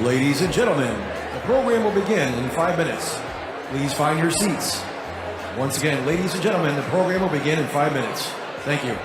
Ladies and gentlemen, the program will begin in 5 minutes. Please find your seats. Once again, ladies and gentlemen, the program will begin in 5 minutes. Thank you.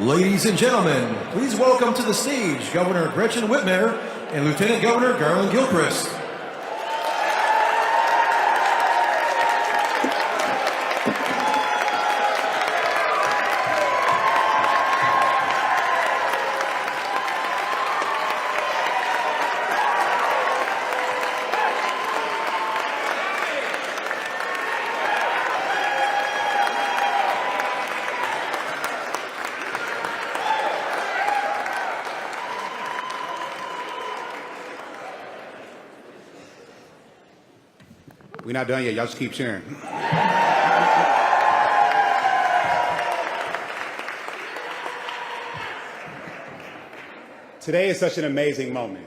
Ladies and gentlemen, please welcome to the stage Governor Gretchen Whitmer and Lieutenant Governor Garland Gilchrist. We're not done yet. Y'all just keep cheering. Today is such an amazing moment.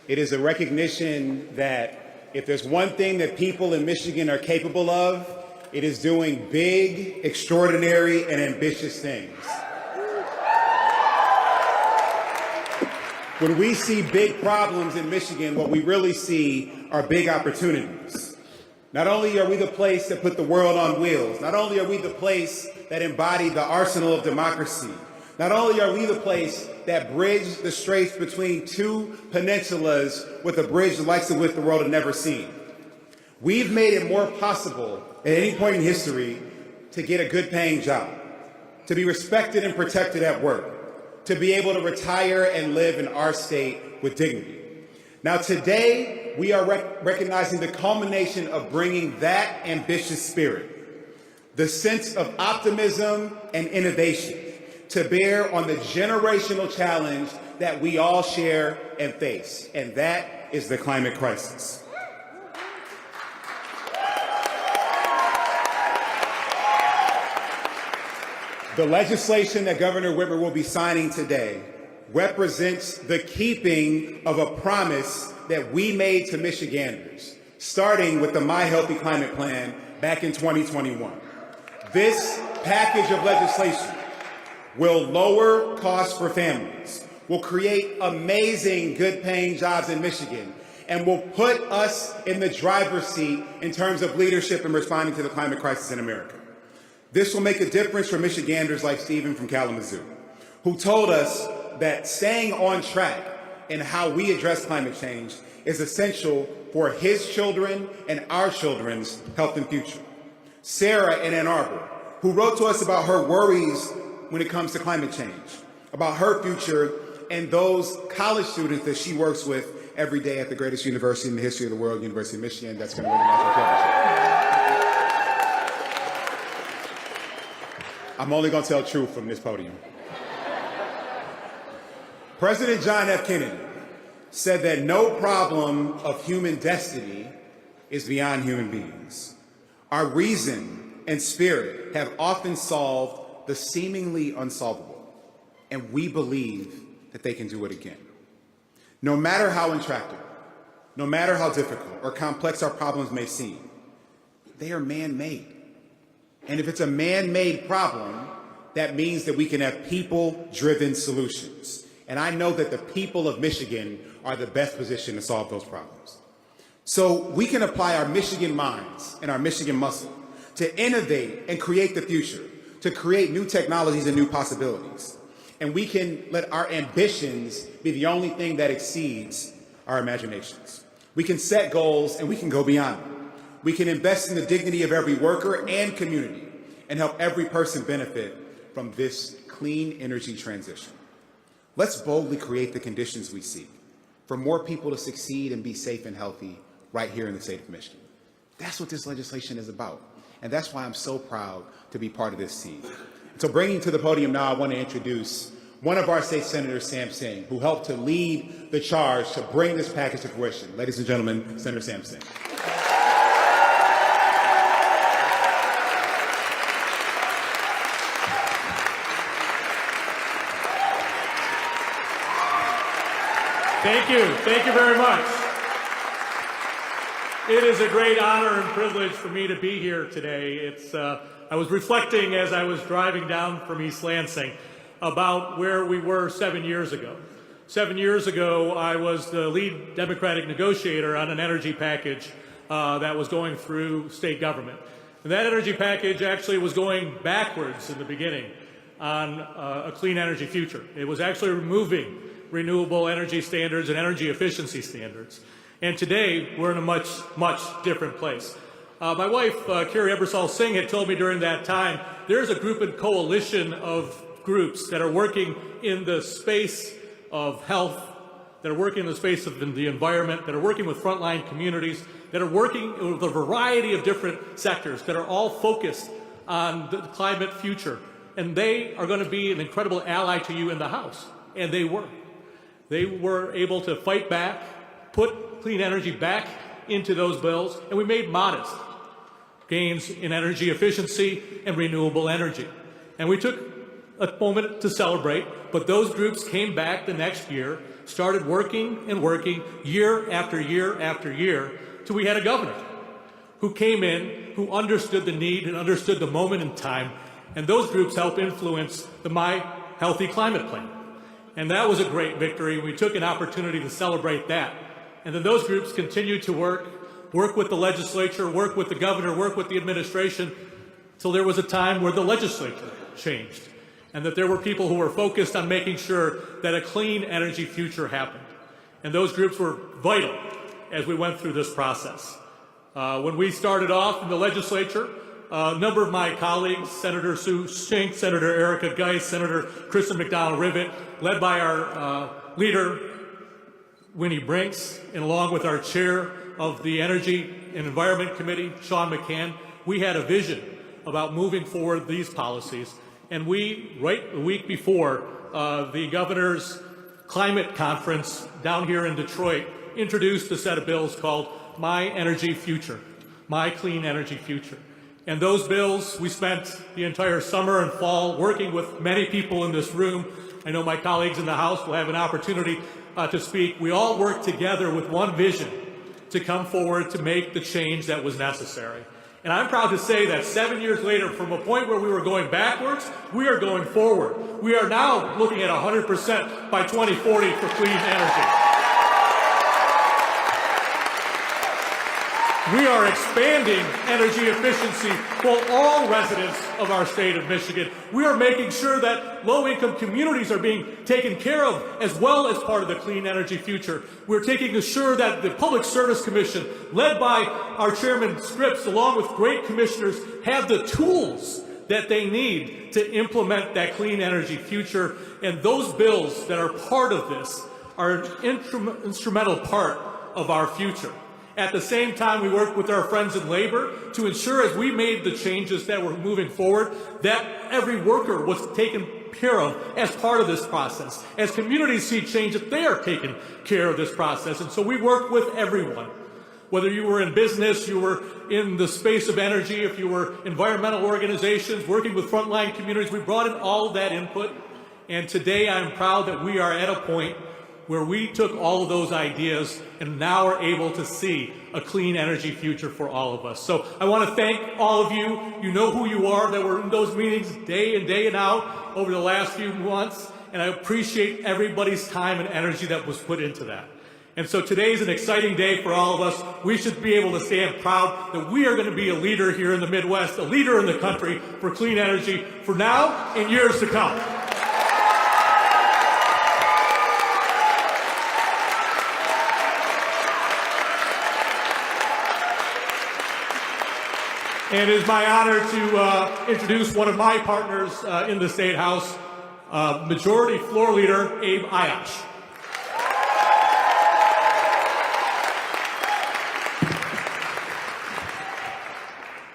It is a recognition that if there's one thing that people in Michigan are capable of, it is doing big, extraordinary, and ambitious things. When we see big problems in Michigan, what we really see are big opportunities. Not only are we the place that put the world on wheels, not only are we the place that embodied the arsenal of democracy, not only are we the place that bridged the straits between two peninsulas with a bridge the likes of which the world had never seen. We've made it more possible at any point in history to get a good paying job, to be respected and protected at work, to be able to retire and live in our state with dignity. Now today, we are recognizing the culmination of bringing that ambitious spirit, the sense of optimism and innovation, to bear on the generational challenge that we all share and face, and that is the climate crisis. The legislation that Governor Whitmer will be signing today represents the keeping of a promise that we made to Michiganders, starting with the My Healthy Climate Plan back in 2021. This package of legislation will lower costs for families, will create amazing good-paying jobs in Michigan, and will put us in the driver's seat in terms of leadership in responding to the climate crisis in America. This will make a difference for Michiganders like Stephen from Kalamazoo, who told us that staying on track in how we address climate change is essential for his children and our children's health and future. Sarah in Ann Arbor, who wrote to us about her worries when it comes to climate change, about her future and those college students that she works with every day at the greatest university in the history of the world, University of Michigan, that's going to win the national championship. I'm only going to tell the truth from this podium. President John F. Kennedy said that no problem of human destiny is beyond human beings. Our reason and spirit have often solved the seemingly unsolvable, and we believe that they can do it again. No matter how intractable, no matter how difficult or complex our problems may seem, they are man-made. And if it's a man-made problem, that means that we can have people-driven solutions. And I know that the people of Michigan are the best position to solve those problems. So we can apply our Michigan minds and our Michigan muscle to innovate and create the future, to create new technologies and new possibilities. And we can let our ambitions be the only thing that exceeds our imaginations. We can set goals and we can go beyond them. We can invest in the dignity of every worker and community and help every person benefit from this clean energy transition. Let's boldly create the conditions we seek for more people to succeed and be safe and healthy right here in the state of Michigan. That's what this legislation is about. And that's why I'm so proud to be part of this team. So bringing to the podium now, I want to introduce one of our state senators, Sam Singh, who helped to lead the charge to bring this package to fruition. Ladies and gentlemen, Senator Sam Singh. Thank you. Thank you very much. It is a great honor and privilege for me to be here today. I was reflecting as I was driving down from East Lansing about where we were 7 years ago. 7 years ago, I was the lead Democratic negotiator on an energy package that was going through state government. And that energy package actually was going backwards in the beginning on a clean energy future. It was actually removing renewable energy standards and energy efficiency standards. And today, we're in a much, much different place. My wife, Carrie Ebersol Singh, had told me during that time, there's a group and coalition of groups that are working in the space of health, that are working in the space of the environment, that are working with frontline communities, that are working with a variety of different sectors that are all focused on the climate future. And they are going to be an incredible ally to you in the House. And they were. They were able to fight back, put clean energy back into those bills, and we made modest gains in energy efficiency and renewable energy. And we took a moment to celebrate, but those groups came back the next year, started working and working year after year after year, till we had a governor who came in, who understood the need and understood the moment in time, and those groups helped influence the My Healthy Climate Plan. And that was a great victory. We took an opportunity to celebrate that. And then those groups continued to work with the legislature, work with the governor, work with the administration, till there was a time where the legislature changed, and that there were people who were focused on making sure that a clean energy future happened. And those groups were vital as we went through this process. When we started off in the legislature, a number of my colleagues, Senator Sue Schenck, Senator Erica Geis, Senator Kristen McDonald-Rivet, led by our leader, Winnie Brinks, and along with our chair of the Energy and Environment Committee, Sean McCann, we had a vision about moving forward these policies. And we, right a week before the governor's climate conference down here in Detroit, introduced a set of bills called My Energy Future, My Clean Energy Future. And those bills, we spent the entire summer and fall working with many people in this room. I know my colleagues in the House will have an opportunity to speak. We all worked together with one vision to come forward to make the change that was necessary. And I'm proud to say that 7 years later, from a point where we were going backwards, we are going forward. We are now looking at 100% by 2040 for clean energy. We are expanding energy efficiency for all residents of our state of Michigan. We are making sure that low-income communities are being taken care of as well as part of the clean energy future. We're taking sure that the Public Service Commission, led by our Chairman Scripps, along with great commissioners, have the tools that they need to implement that clean energy future. And those bills that are part of this are an instrumental part of our future. At the same time, we worked with our friends in labor to ensure, as we made the changes that were moving forward, that every worker was taken care of as part of this process. As communities see change, that they are taking care of this process. And so we worked with everyone. Whether you were in business, you were in the space of energy, if you were environmental organizations, working with frontline communities, we brought in all of that input. And today I'm proud that we are at a point where we took all of those ideas and now are able to see a clean energy future for all of us. So I want to thank all of you. You know who you are, that were in those meetings day in, day out over the last few months, and I appreciate everybody's time and energy that was put into that. And so today is an exciting day for all of us. We should be able to stand proud that we are going to be a leader here in the Midwest, a leader in the country for clean energy for now and years to come. And it is my honor to introduce one of my partners in the State House, Majority Floor Leader Abe Ayash.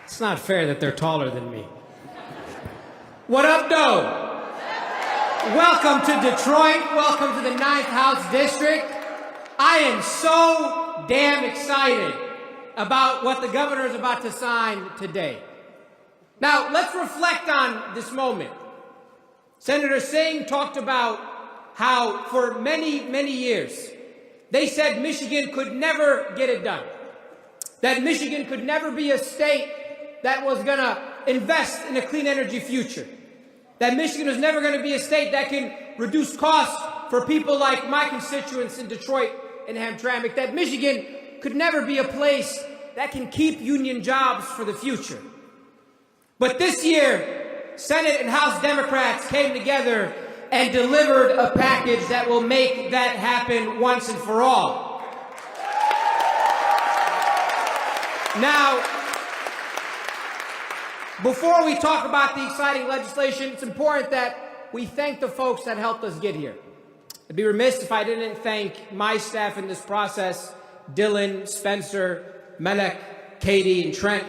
It's not fair that they're taller than me. What up, though? Welcome to Detroit. Welcome to the 9th House District. I am so damn excited about what the governor is about to sign today. Now, let's reflect on this moment. Senator Singh talked about how for many, many years, they said Michigan could never get it done. That Michigan could never be a state that was going to invest in a clean energy future. That Michigan was never going to be a state that can reduce costs for people like my constituents in Detroit and Hamtramck. That Michigan could never be a place that can keep union jobs for the future. But this year, Senate and House Democrats came together and delivered a package that will make that happen once and for all. Now, before we talk about the exciting legislation, it's important that we thank the folks that helped us get here. I'd be remiss if I didn't thank my staff in this process, Dylan, Spencer, Melek, Katie, and Trent,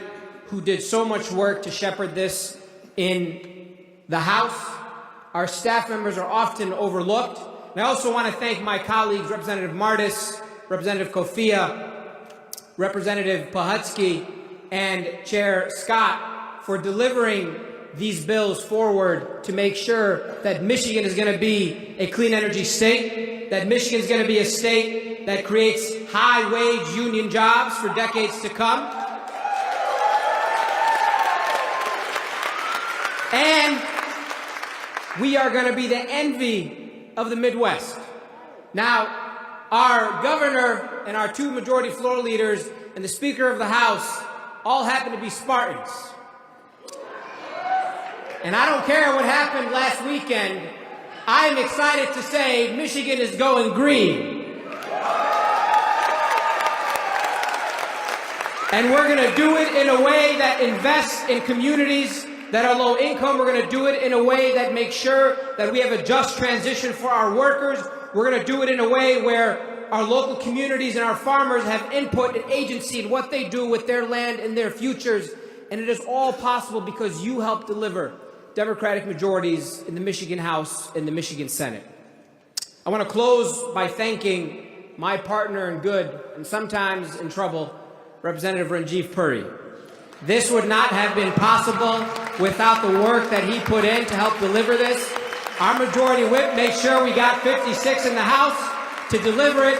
who did so much work to shepherd this in the House. Our staff members are often overlooked. And I also want to thank my colleagues, Representative Martis, Representative Kofia, Representative Pahutsky, and Chair Scott for delivering these bills forward to make sure that Michigan is going to be a clean energy state, that Michigan is going to be a state that creates high-wage union jobs for decades to come. And we are going to be the envy of the Midwest. Now, our governor and our two majority floor leaders and the Speaker of the House all happen to be Spartans. And I don't care what happened last weekend. I am excited to say Michigan is going green. And we're going to do it in a way that invests in communities that are low income. We're going to do it in a way that makes sure that we have a just transition for our workers. We're going to do it in a way where our local communities and our farmers have input and agency in what they do with their land and their futures. And it is all possible because you helped deliver Democratic majorities in the Michigan House and the Michigan Senate. I want to close by thanking my partner in good and sometimes in trouble, Representative Ranjiv Puri. This would not have been possible without the work that he put in to help deliver this. Our majority whip made sure we got 56 in the House to deliver it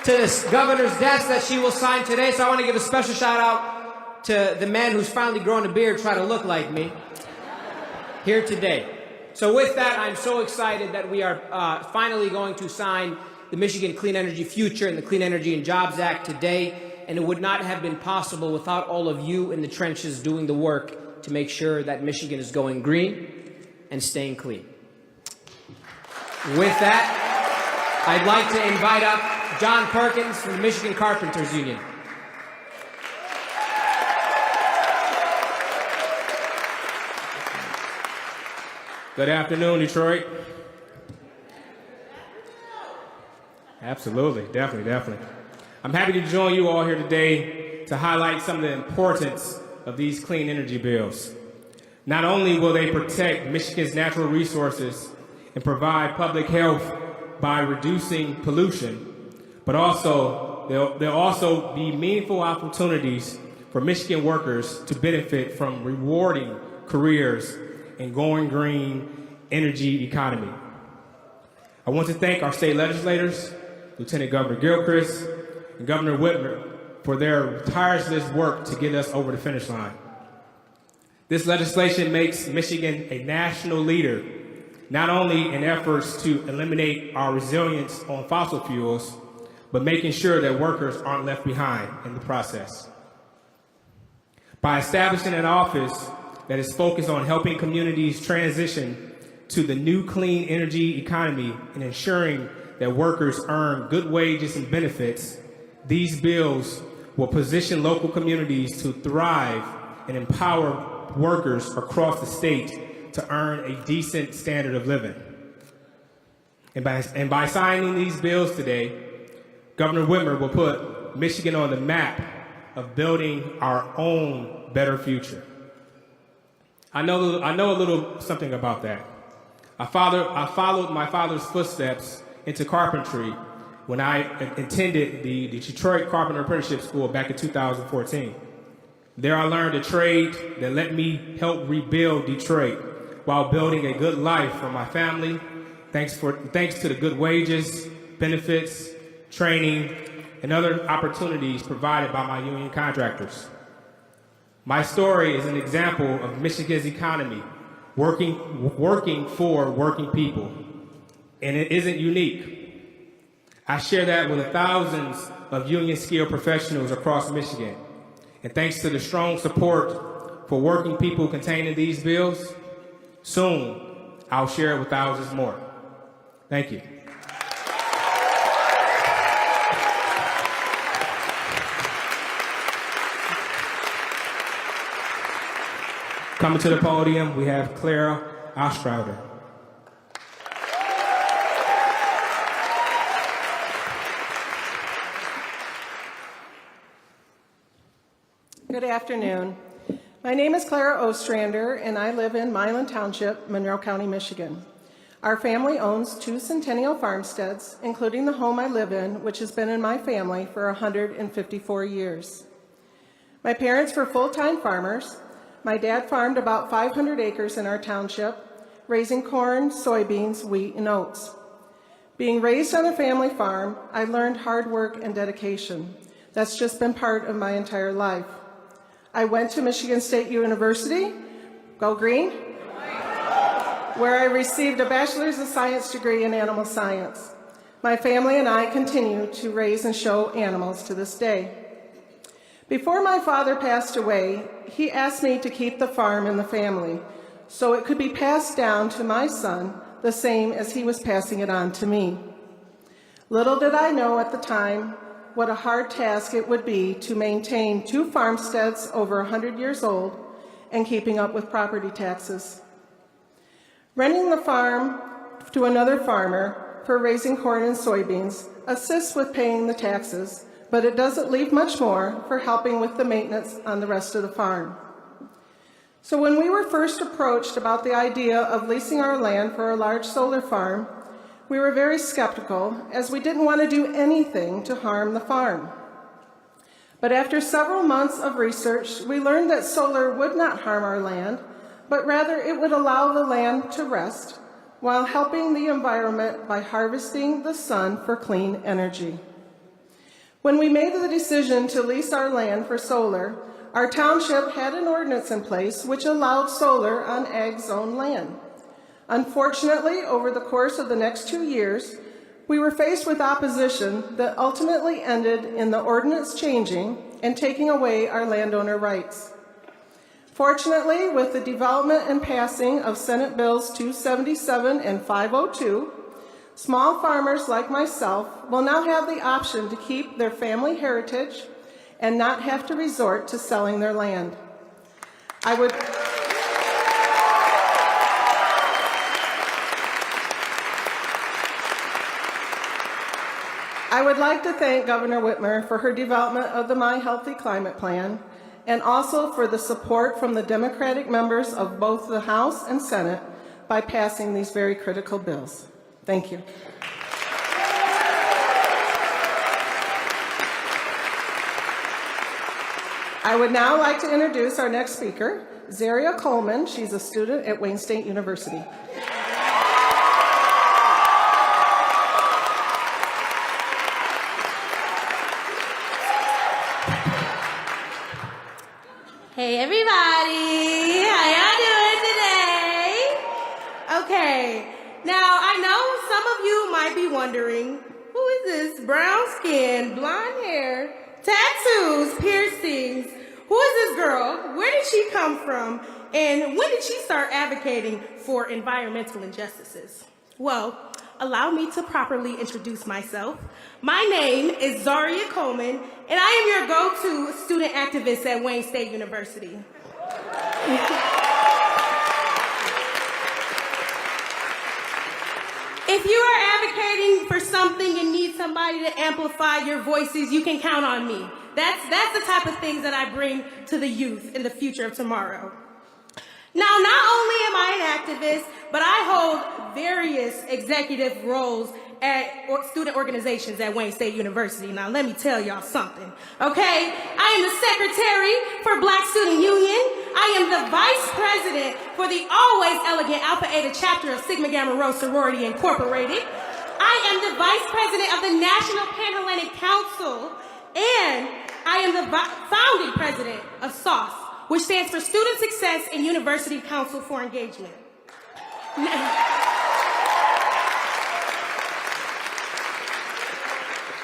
to the governor's desk that she will sign today. So I want to give a special shout out to the man who's finally grown a beard, trying to look like me, here today. So with that, I'm so excited that we are finally going to sign the Michigan Clean Energy Future and the Clean Energy and Jobs Act today. And it would not have been possible without all of you in the trenches doing the work to make sure that Michigan is going green and staying clean. With that, I'd like to invite up John Perkins from the Michigan Carpenters Union. Good afternoon, Detroit. Absolutely, definitely. I'm happy to join you all here today to highlight some of the importance of these clean energy bills. Not only will they protect Michigan's natural resources and provide public health by reducing pollution, but also there'll also be meaningful opportunities for Michigan workers to benefit from rewarding careers in going green energy economy. I want to thank our state legislators, Lieutenant Governor Gilchrist and Governor Whitmer, for their tireless work to get us over the finish line. This legislation makes Michigan a national leader, not only in efforts to eliminate our reliance on fossil fuels, but making sure that workers aren't left behind in the process. By establishing an office that is focused on helping communities transition to the new clean energy economy and ensuring that workers earn good wages and benefits, these bills will position local communities to thrive and empower workers across the state to earn a decent standard of living. And by signing these bills today, Governor Whitmer will put Michigan on the map of building our own better future. I know a little something about that. I followed my father's footsteps into carpentry when I attended the Detroit Carpenter Apprenticeship School back in 2014. There I learned a trade that let me help rebuild Detroit while building a good life for my family, thanks to the good wages, benefits, training, and other opportunities provided by my union contractors. My story is an example of Michigan's economy working for working people, and it isn't unique. I share that with the thousands of union skilled professionals across Michigan. And thanks to the strong support for working people contained in these bills, soon I'll share it with thousands more. Thank you. Coming to the podium, we have Clara Ostrowder. Good afternoon. My name is Clara Ostrander, and I live in Milan Township, Monroe County, Michigan. Our family owns 2 centennial farmsteads, including the home I live in, which has been in my family for 154 years. My parents were full-time farmers. My dad farmed about 500 acres in our township, raising corn, soybeans, wheat, and oats. Being raised on a family farm, I learned hard work and dedication. That's just been part of my entire life. I went to Michigan State University, go green, where I received a Bachelor's of Science degree in animal science. My family and I continue to raise and show animals to this day. Before my father passed away, he asked me to keep the farm in the family so it could be passed down to my son the same as he was passing it on to me. Little did I know at the time what a hard task it would be to maintain 2 farmsteads over 100 years old and keeping up with property taxes. Renting the farm to another farmer for raising corn and soybeans assists with paying the taxes, but it doesn't leave much more for helping with the maintenance on the rest of the farm. So when we were first approached about the idea of leasing our land for a large solar farm, we were very skeptical as we didn't want to do anything to harm the farm. But after several months of research, we learned that solar would not harm our land, but rather it would allow the land to rest while helping the environment by harvesting the sun for clean energy. When we made the decision to lease our land for solar, our township had an ordinance in place which allowed solar on ag-zone land. Unfortunately, over the course of the next 2 years, we were faced with opposition that ultimately ended in the ordinance changing and taking away our landowner rights. Fortunately, with the development and passing of Senate Bills 277 and 502, small farmers like myself will now have the option to keep their family heritage and not have to resort to selling their land. I would like to thank Governor Whitmer for her development of the My Healthy Climate Plan and also for the support from the Democratic members of both the House and Senate by passing these very critical bills. Thank you. I would now like to introduce our next speaker, Zaria Coleman. She's a student at Wayne State University. Hey everybody, how y'all doing today? Okay, now I know some of you might be wondering, who is this brown skin, blonde hair, tattoos, piercings? Who is this girl? Where did she come from? And when did she start advocating for environmental injustices? Well, allow me to properly introduce myself. My name is Zaria Coleman, and I am your go-to student activist at Wayne State University. If you are advocating for something and need somebody to amplify your voices, you can count on me. That's the type of things that I bring to the youth in the future of tomorrow. Now, not only am I an activist, but I hold various executive roles at student organizations at Wayne State University. Now, let me tell y'all something, okay? I am the secretary for Black Student Union. I am the vice president for the always elegant Alpha Eta chapter of Sigma Gamma Rho Sorority Incorporated. I am the vice president of the National Pan-Hellenic Council, and I am the founding president of SAUCE, which stands for Student Success and University Council for Engagement.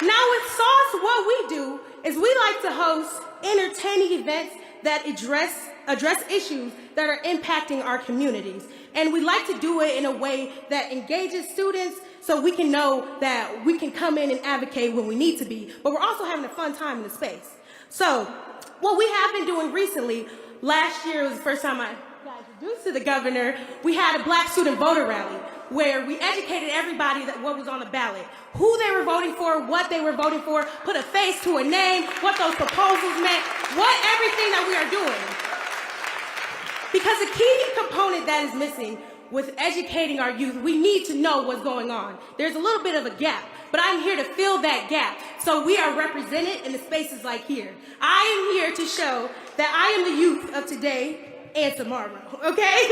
Now with SAUCE, what we do is we like to host entertaining events that address issues that are impacting our communities. And we like to do it in a way that engages students so we can know that we can come in and advocate when we need to be, but we're also having a fun time in the space. So what we have been doing recently, last year was the first time I got introduced to the governor, we had a Black student voter rally where we educated everybody that what was on the ballot, who they were voting for, what they were voting for, put a face to a name, what those proposals meant, everything that we are doing. Because a key component that is missing with educating our youth, we need to know what's going on. There's a little bit of a gap, but I'm here to fill that gap. So we are represented in the spaces like here. I am here to show that I am the youth of today and tomorrow, okay?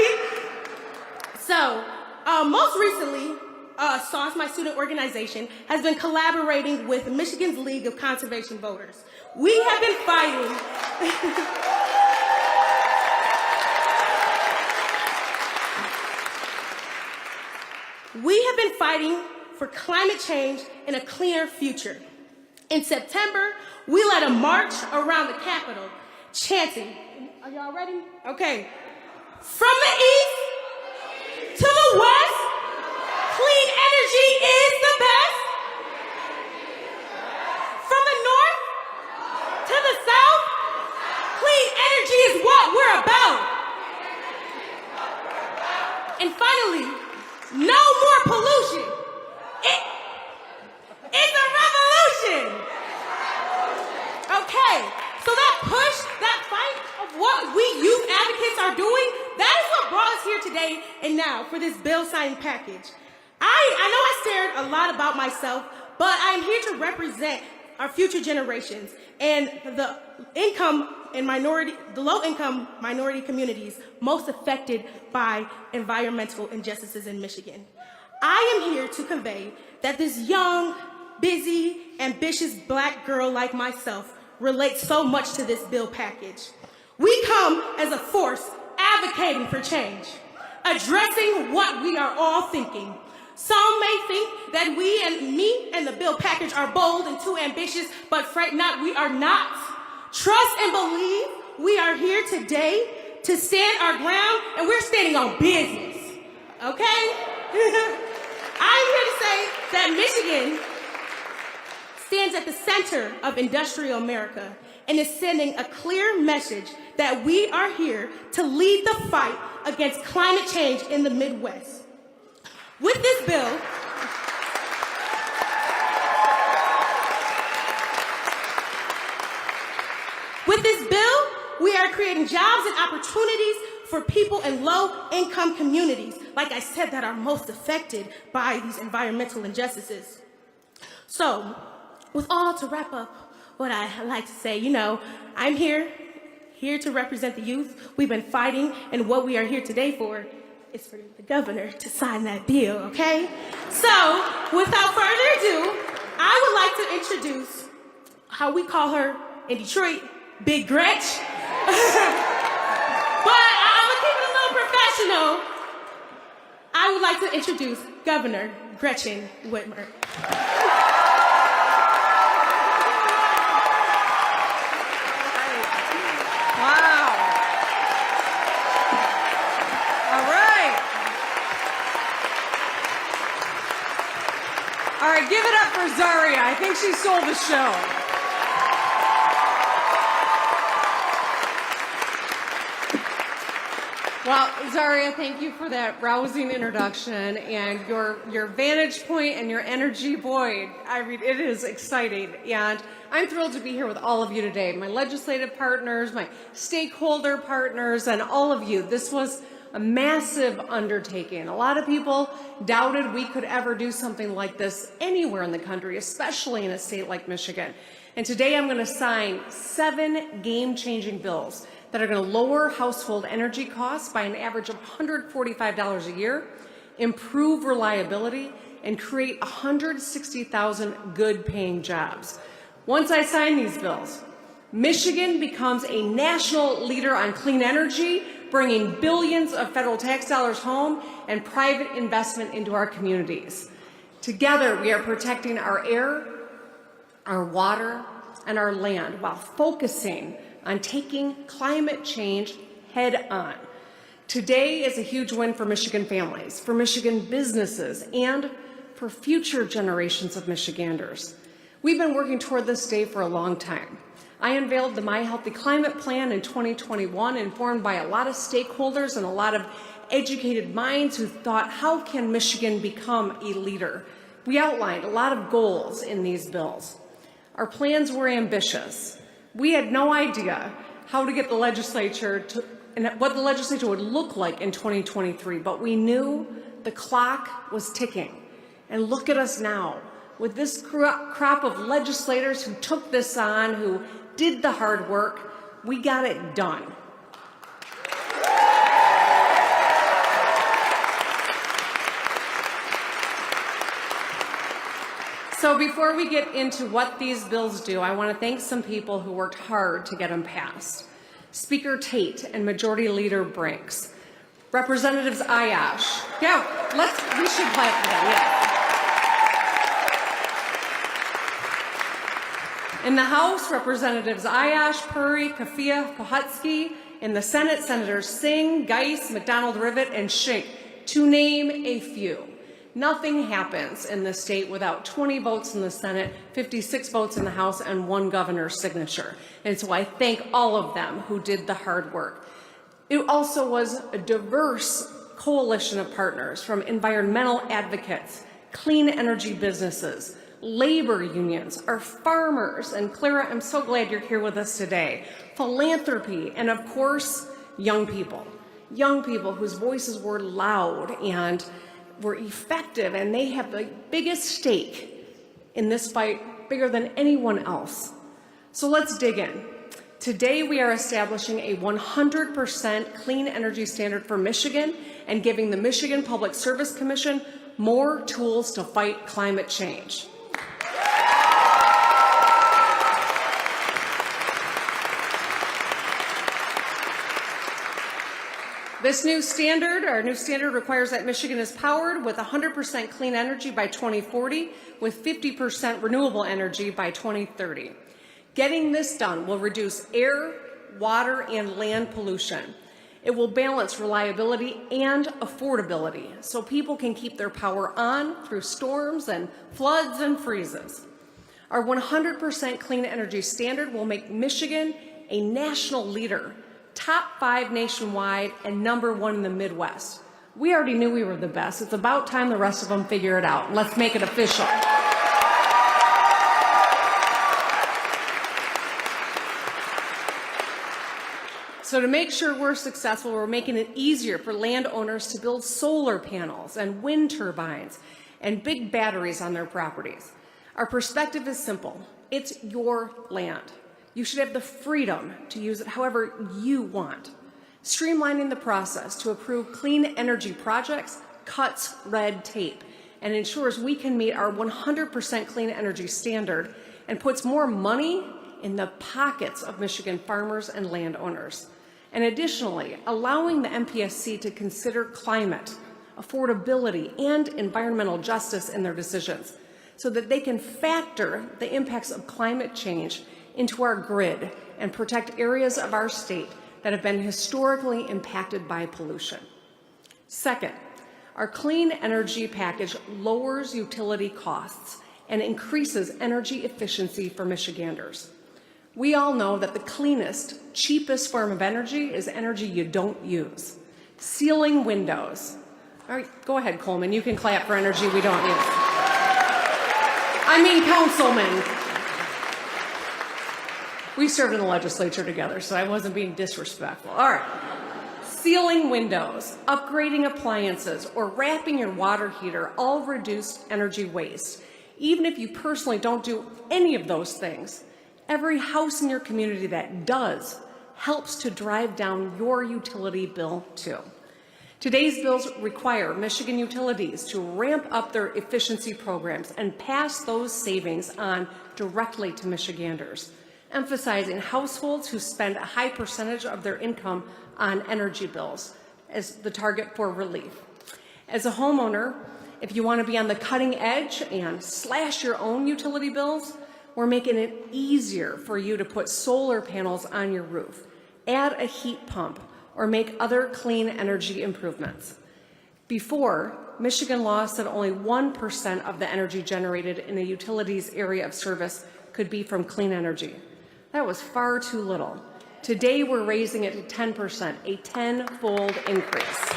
So, most recently, SAUCE, my student organization, has been collaborating with Michigan's League of Conservation Voters. We have been fighting. We have been fighting for climate change and a cleaner future. In September, we led a march around the Capitol, chanting, are y'all ready? Okay. From the east to the west, clean energy is the best. From the north to the south, clean energy is what we're about. And finally, no more pollution. It's a revolution. Okay, so that push, that fight of what we youth advocates are doing, that is what brought us here today and now for this bill signing package. I know I shared a lot about myself, but I'm here to represent our future generations and the low-income minority communities most affected by environmental injustices in Michigan. I am here to convey that this young, busy, ambitious black girl like myself relates so much to this bill package. We come as a force advocating for change, addressing what we are all thinking. Some may think that me and the bill package are bold and too ambitious, but we are not. Trust and believe we are here today to stand our ground, and we're standing on business, okay? I'm here to say that Michigan stands at the center of industrial America and is sending a clear message that we are here to lead the fight against climate change in the Midwest. With this bill, we are creating jobs and opportunities for people in low-income communities, like I said, that are most affected by these environmental injustices. So, with all to wrap up what I like to say, I'm here to represent the youth. We've been fighting, and what we are here today for is for the governor to sign that bill, okay? So, without further ado, I would like to introduce how we call her in Detroit, Big Gretch. But I'm gonna keep it a little professional. I would like to introduce Governor Gretchen Whitmer. Wow. All right. All right, give it up for Zaria. I think she stole the show. Well, Zaria, thank you for that rousing introduction and your vantage point and your energy, boy. I mean, it is exciting. And I'm thrilled to be here with all of you today, my legislative partners, my stakeholder partners, and all of you. This was a massive undertaking. A lot of people doubted we could ever do something like this anywhere in the country, especially in a state like Michigan. And today I'm going to sign 7 game-changing bills that are going to lower household energy costs by an average of $145 a year, improve reliability, and create 160,000 good-paying jobs. Once I sign these bills, Michigan becomes a national leader on clean energy, bringing billions of federal tax dollars home and private investment into our communities. Together, we are protecting our air, our water, and our land while focusing on taking climate change head on. Today is a huge win for Michigan families, for Michigan businesses, and for future generations of Michiganders. We've been working toward this day for a long time. I unveiled the My Healthy Climate Plan in 2021, informed by a lot of stakeholders and a lot of educated minds who thought, how can Michigan become a leader? We outlined a lot of goals in these bills. Our plans were ambitious. We had no idea how to get the legislature to, and what the legislature would look like in 2023, but we knew the clock was ticking. And look at us now, with this crop of legislators who took this on, who did the hard work. We got it done. So before we get into what these bills do, I want to thank some people who worked hard to get them passed. Speaker Tate and Majority Leader Brinks. Representatives Ayash. Yeah, we should clap for them, yeah. In the House, Representatives Ayash, Puri, Kafia, Pohutsky. In the Senate, Senators Singh, Geis, McDonald-Rivet, and Schenck, to name a few. Nothing happens in this state without 20 votes in the Senate, 56 votes in the House, and 1 governor's signature. And so I thank all of them who did the hard work. It also was a diverse coalition of partners, from environmental advocates, clean energy businesses, labor unions, our farmers, and Clara, I'm so glad you're here with us today, philanthropy, and of course, young people. Young people whose voices were loud and were effective, and they have the biggest stake in this fight, bigger than anyone else. So let's dig in. Today we are establishing a 100% clean energy standard for Michigan and giving the Michigan Public Service Commission more tools to fight climate change. Our new standard requires that Michigan is powered with 100% clean energy by 2040, with 50% renewable energy by 2030. Getting this done will reduce air, water, and land pollution. It will balance reliability and affordability so people can keep their power on through storms and floods and freezes. Our 100% clean energy standard will make Michigan a national leader, top 5 nationwide, and #1 in the Midwest. We already knew we were the best. It's about time the rest of them figure it out. Let's make it official. So to make sure we're successful, we're making it easier for landowners to build solar panels and wind turbines and big batteries on their properties. Our perspective is simple. It's your land. You should have the freedom to use it however you want. Streamlining the process to approve clean energy projects cuts red tape and ensures we can meet our 100% clean energy standard and puts more money in the pockets of Michigan farmers and landowners. And additionally, allowing the MPSC to consider climate, affordability, and environmental justice in their decisions so that they can factor the impacts of climate change into our grid and protect areas of our state that have been historically impacted by pollution. Second, our clean energy package lowers utility costs and increases energy efficiency for Michiganders. We all know that the cleanest, cheapest form of energy is energy you don't use. Sealing windows. All right, go ahead, Coleman. You can clap for energy we don't use. I mean, councilman. We served in the legislature together, so I wasn't being disrespectful. All right. Sealing windows, upgrading appliances, or wrapping your water heater all reduce energy waste. Even if you personally don't do any of those things, every house in your community that does helps to drive down your utility bill too. Today's bills require Michigan utilities to ramp up their efficiency programs and pass those savings on directly to Michiganders, emphasizing households who spend a high percentage of their income on energy bills as the target for relief. As a homeowner, if you want to be on the cutting edge and slash your own utility bills, we're making it easier for you to put solar panels on your roof, add a heat pump, or make other clean energy improvements. Before, Michigan law said only 1% of the energy generated in a utility's area of service could be from clean energy. That was far too little. Today, we're raising it to 10%, a 10-fold increase.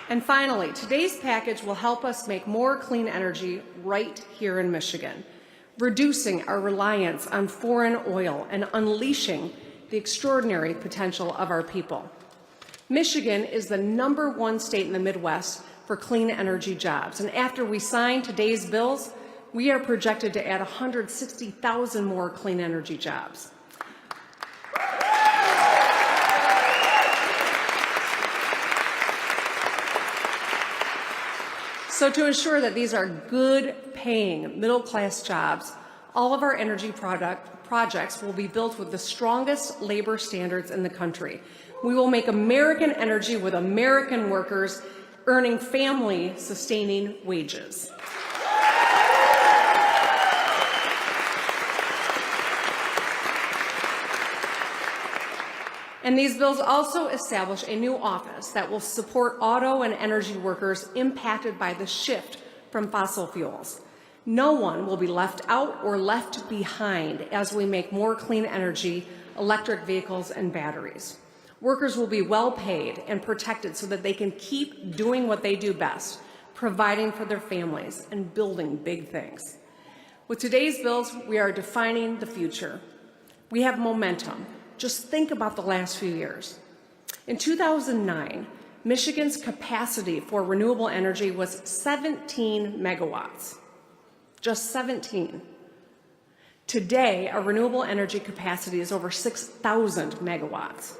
And finally, today's package will help us make more clean energy right here in Michigan, reducing our reliance on foreign oil and unleashing the extraordinary potential of our people. Michigan is the #1 state in the Midwest for clean energy jobs. And after we sign today's bills, we are projected to add 160,000 more clean energy jobs. So to ensure that these are good paying middle-class jobs, all of our energy projects will be built with the strongest labor standards in the country. We will make American energy with American workers earning family-sustaining wages. And these bills also establish a new office that will support auto and energy workers impacted by the shift from fossil fuels. No one will be left out or left behind as we make more clean energy, electric vehicles, and batteries. Workers will be well paid and protected so that they can keep doing what they do best, providing for their families and building big things. With today's bills, we are defining the future. We have momentum. Just think about the last few years. In 2009, Michigan's capacity for renewable energy was 17 megawatts. Just 17. Today, our renewable energy capacity is over 6,000 megawatts.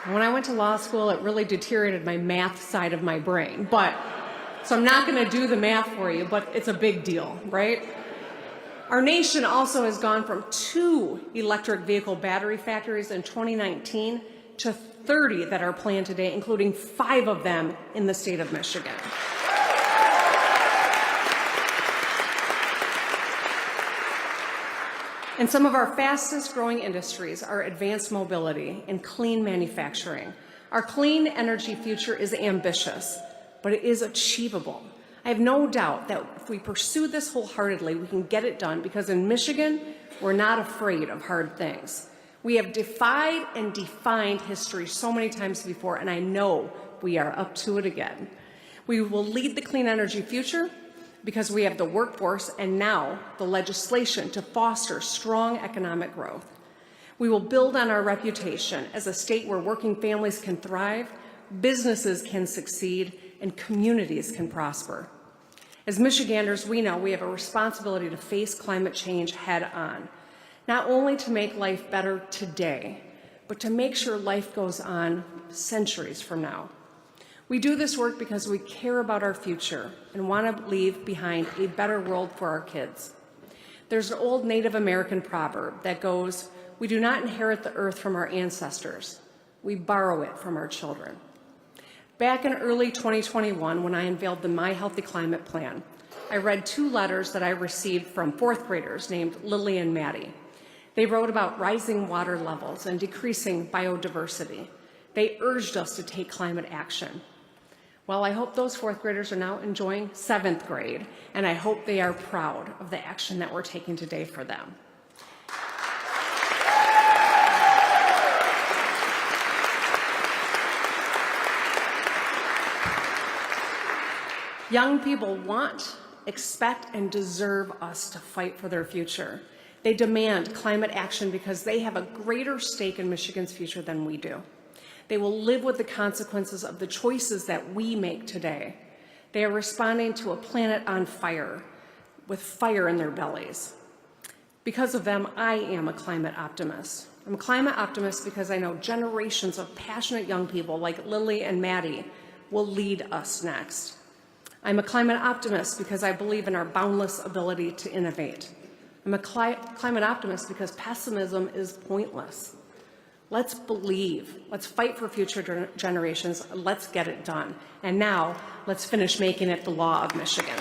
When I went to law school, it really deteriorated my math side of my brain, so I'm not going to do the math for you, but it's a big deal, right? Our nation also has gone from 2 electric vehicle battery factories in 2019 to 30 that are planned today, including 5 of them in the state of Michigan. And some of our fastest growing industries are advanced mobility and clean manufacturing. Our clean energy future is ambitious, but it is achievable. I have no doubt that if we pursue this wholeheartedly, we can get it done, because in Michigan, we're not afraid of hard things. We have defied and defined history so many times before, and I know we are up to it again. We will lead the clean energy future because we have the workforce and now the legislation to foster strong economic growth. We will build on our reputation as a state where working families can thrive, businesses can succeed, and communities can prosper. As Michiganders, we know we have a responsibility to face climate change head on, not only to make life better today, but to make sure life goes on centuries from now. We do this work because we care about our future and want to leave behind a better world for our kids. There's an old Native American proverb that goes, "We do not inherit the earth from our ancestors, we borrow it from our children." Back in early 2021, when I unveiled the My Healthy Climate Plan, I read 2 letters that I received from 4th graders named Lily and Maddie. They wrote about rising water levels and decreasing biodiversity. They urged us to take climate action. Well, I hope those 4th graders are now enjoying 7th grade, and I hope they are proud of the action that we're taking today for them. Young people want, expect, and deserve us to fight for their future. They demand climate action because they have a greater stake in Michigan's future than we do. They will live with the consequences of the choices that we make today. They are responding to a planet on fire, with fire in their bellies. Because of them, I am a climate optimist. I'm a climate optimist because I know generations of passionate young people like Lily and Maddie will lead us next. I'm a climate optimist because I believe in our boundless ability to innovate. I'm a climate optimist because pessimism is pointless. Let's believe. Let's fight for future generations. Let's get it done. And now, let's finish making it the law of Michigan.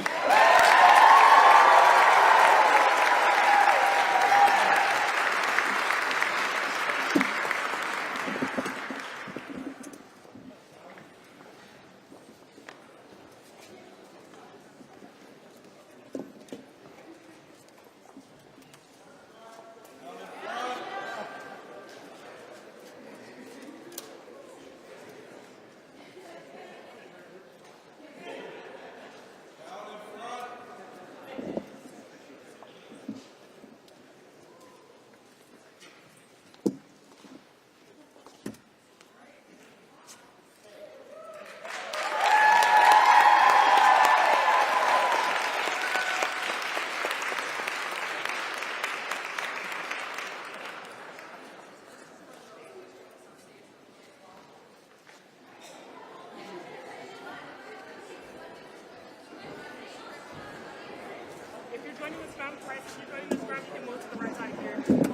price. If you're going this round, you can move to the right side here.